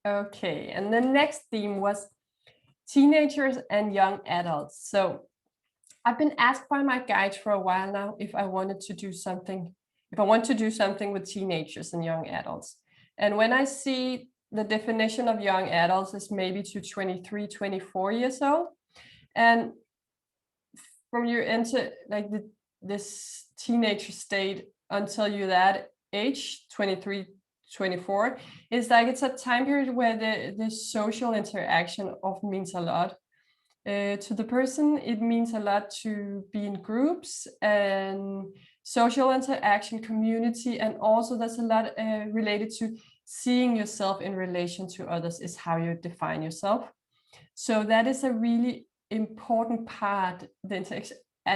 Okay, and the next theme was teenagers and young adults. So I've been asked by my guides for a while now if I wanted to do something, if I want to do something with teenagers and young adults. And when I see the definition of young adults is maybe to 23, 24 years old. And from you enter like this teenage state until you're that age, 23, 24, it's like it's a time period where the social interaction often means a lot. To the person, it means a lot to be in groups and social interaction, community, and also there's a lot related to seeing yourself in relation to others is how you define yourself. So that is a really important part. The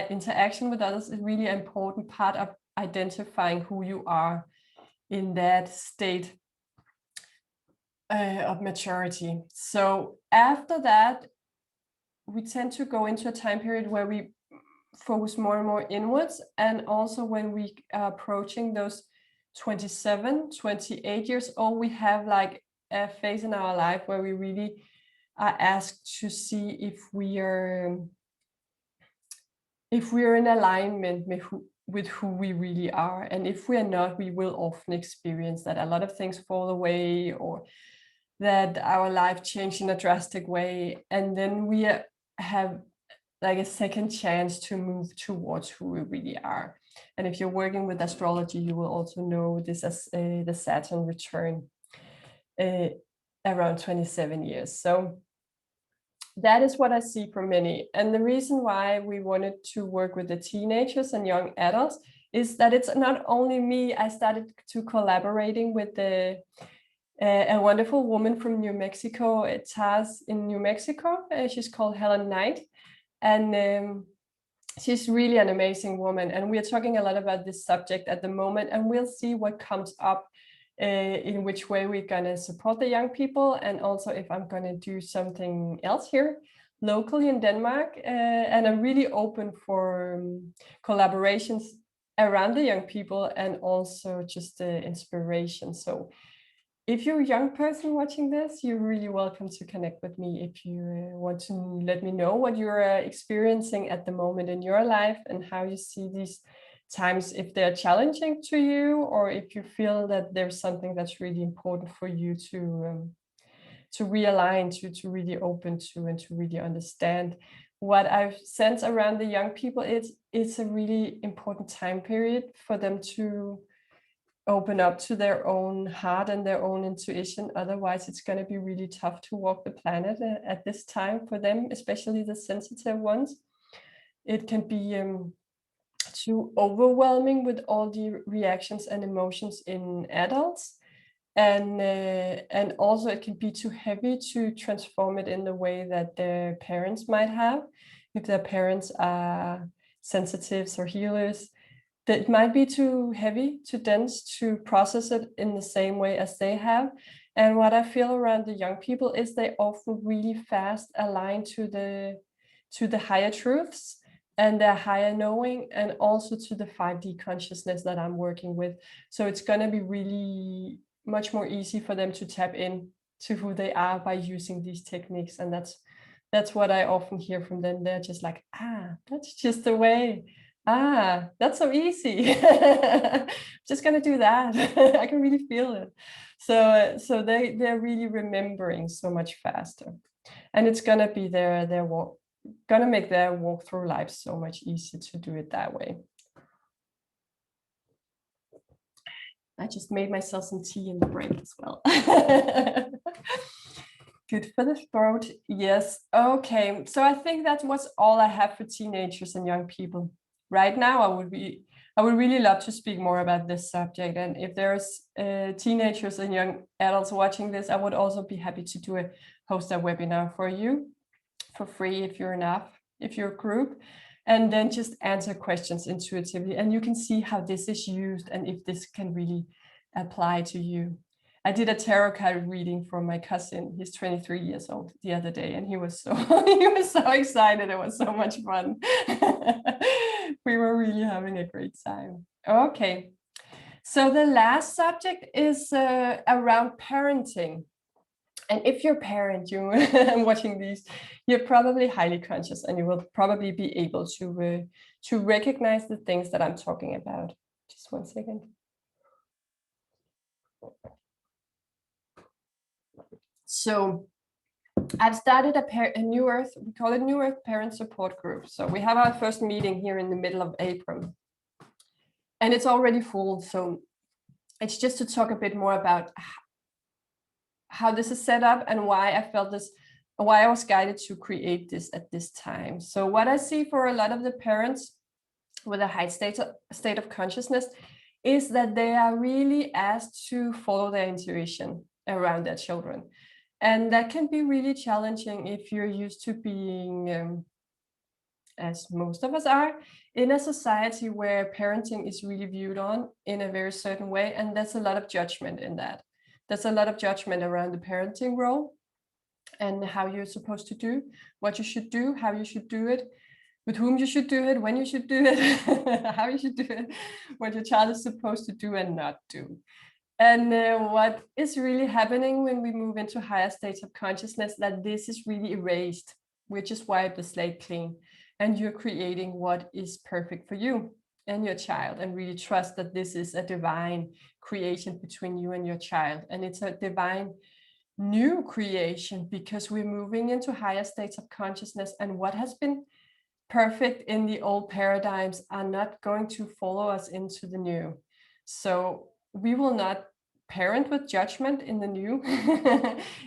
interaction with others is really an important part of identifying who you are in that state of maturity. So after that, we tend to go into a time period where we focus more and more inwards. And also when we are approaching those 27, 28 years old, we have like a phase in our life where we really are asked to see if we are in alignment with who we really are. And if we are not, we will often experience that a lot of things fall away or that our life changed in a drastic way. And then we have like a second chance to move towards who we really are. And if you're working with astrology, you will also know this as the Saturn return around 27 years. So that is what I see for many. And the reason why we wanted to work with the teenagers and young adults is that it's not only me. I started to collaborating with a wonderful woman from New Mexico, Taz in New Mexico. She's called Helen Knight. And she's really an amazing woman. And we're talking a lot about this subject at the moment, and we'll see what comes up in which way we're going to support the young people, and also if I'm going to do something else here locally in Denmark. And I'm really open for collaborations around the young people and also just the inspiration. So if you're a young person watching this, you're really welcome to connect with me if you want to let me know what you're experiencing at the moment in your life and how you see these times, if they're challenging to you, or if you feel that there's something that's really important for you to realign to really open to and to really understand. What I've sensed around the young people, it's a really important time period for them to open up to their own heart and their own intuition. Otherwise, it's going to be really tough to walk the planet at this time for them, especially the sensitive ones. It can be too overwhelming with all the reactions and emotions in adults. And also it can be too heavy to transform it in the way that their parents might have. If their parents are sensitives or healers, that it might be too heavy, too dense to process it in the same way as they have. And what I feel around the young people is they often really fast align to the higher truths and their higher knowing, and also to the 5D consciousness that I'm working with. So it's going to be really much more easy for them to tap in to who they are by using these techniques. And that's what I often hear from them. They're just like, that's just the way. That's so easy. Just gonna do that. I can really feel it. So they're really remembering so much faster, and it's gonna be their walk, gonna make their walk through life so much easier to do it that way. I just made myself some tea in the break as well. Good for the throat. Yes. Okay. So I think that was all I have for teenagers and young people. Right now, I would really love to speak more about this subject. And if there's teenagers and young adults watching this, I would also be happy to host a webinar for you for free if you're a group, and then just answer questions intuitively. And you can see how this is used and if this can really apply to you. I did a tarot card reading for my cousin. He's 23 years old the other day, and he was so excited. It was so much fun. We were really having a great time. Okay, so the last subject is around parenting. And if you're a parent, you watching these, you're probably highly conscious, and you will probably be able to recognize the things that I'm talking about. Just one second. So I've started a New Earth, we call it New Earth Parent Support Group. So we have our first meeting here in the middle of April, and it's already full. So it's just to talk a bit more about how this is set up and why I felt this, why I was guided to create this at this time. So what I see for a lot of the parents with a high state of consciousness is that they are really asked to follow their intuition around their children. And that can be really challenging if you're used to being, as most of us are, in a society where parenting is really viewed on in a very certain way. And there's a lot of judgment in that. There's a lot of judgment around the parenting role and how you're supposed to do, what you should do, how you should do it, with whom you should do it, when you should do it, how you should do it, what your child is supposed to do and not do. And what is really happening when we move into higher states of consciousness, that this is really erased. We just wipe the slate clean, and you're creating what is perfect for you and your child, and really trust that this is a divine creation between you and your child. And it's a divine new creation because we're moving into higher states of consciousness, and what has been perfect in the old paradigms are not going to follow us into the new. So we will not parent with judgment in the new,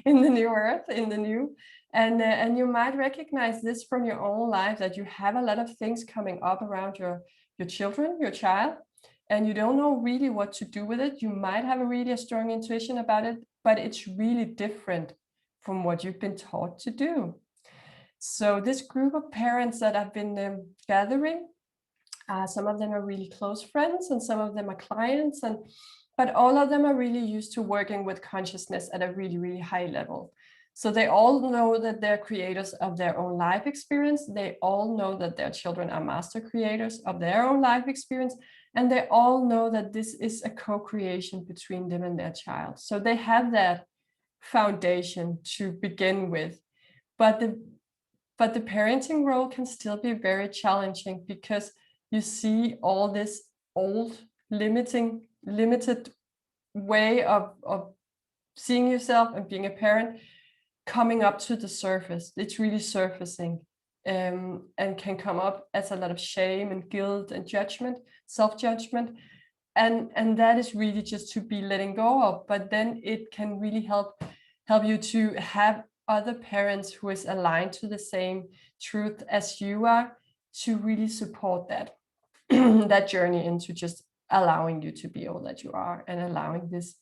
in the new earth, in the new. And you might recognize this from your own life, that you have a lot of things coming up around your children, your child, and you don't know really what to do with it. You might have a really strong intuition about it, but it's really different from what you've been taught to do. So this group of parents that I've been gathering, some of them are really close friends and some of them are clients, but all of them are really used to working with consciousness at a really, really high level. So they all know that they're creators of their own life experience. They all know that their children are master creators of their own life experience. And they all know that this is a co-creation between them and their child. So they have that foundation to begin with. But the parenting role can still be very challenging because you see all this old limited way of seeing yourself and being a parent coming up to the surface. It's really surfacing, and can come up as a lot of shame and guilt and judgment, self-judgment. And that is really just to be letting go of. But then it can really help you to have other parents who is aligned to the same truth as you are, to really support that that journey into just allowing you to be all that you are and allowing this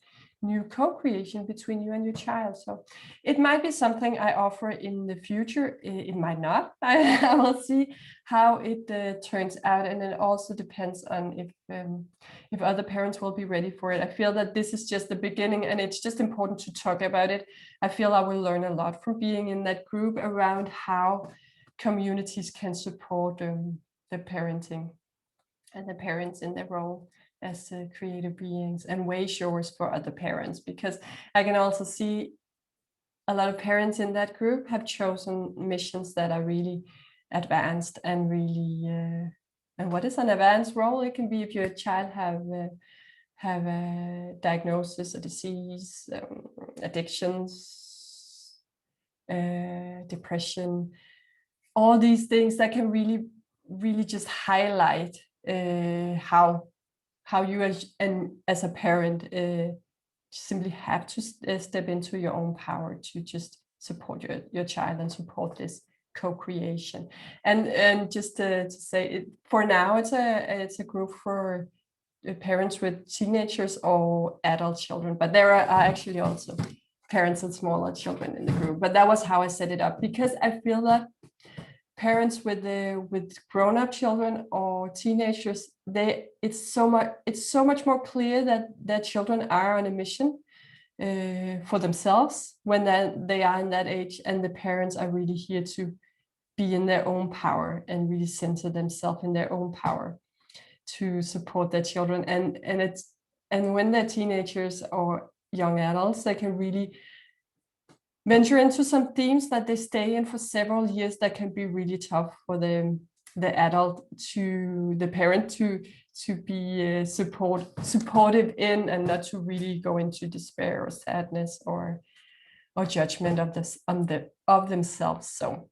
new co-creation between you and your child. So it might be something I offer in the future. It might not. I will see how it turns out, and it also depends on if other parents will be ready for it. I feel that this is just the beginning, and it's just important to talk about it. I feel I will learn a lot from being in that group around how communities can support the parenting and the parents in their role as creative beings and way showers for other parents, because I can also see a lot of parents in that group have chosen missions that are really advanced and really and what is an advanced role? It can be if your child have a diagnosis, a disease, addictions, depression, all these things that can really just highlight how you as a parent simply have to step into your own power to just support your child and support this co-creation. And just to say it, for now it's a group for parents with teenagers or adult children, but there are actually also parents and smaller children in the group. But that was how I set it up, because I feel that parents with grown-up children or teenagers, it's so much more clear that their children are on a mission for themselves when they are in that age, and the parents are really here to be in their own power and really center themselves in their own power to support their children. And when they're teenagers or young adults, they can really venture into some themes that they stay in for several years that can be really tough for the adult to the parent to be supportive in, and not to really go into despair or sadness or judgment of this of themselves. So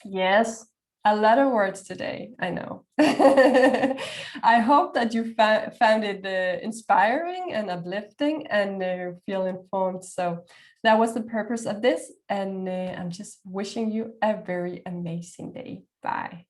yes, a lot of words today, I know. I hope that you found it inspiring and uplifting, and feel informed. So that was the purpose of this, and I'm just wishing you a very amazing day. Bye.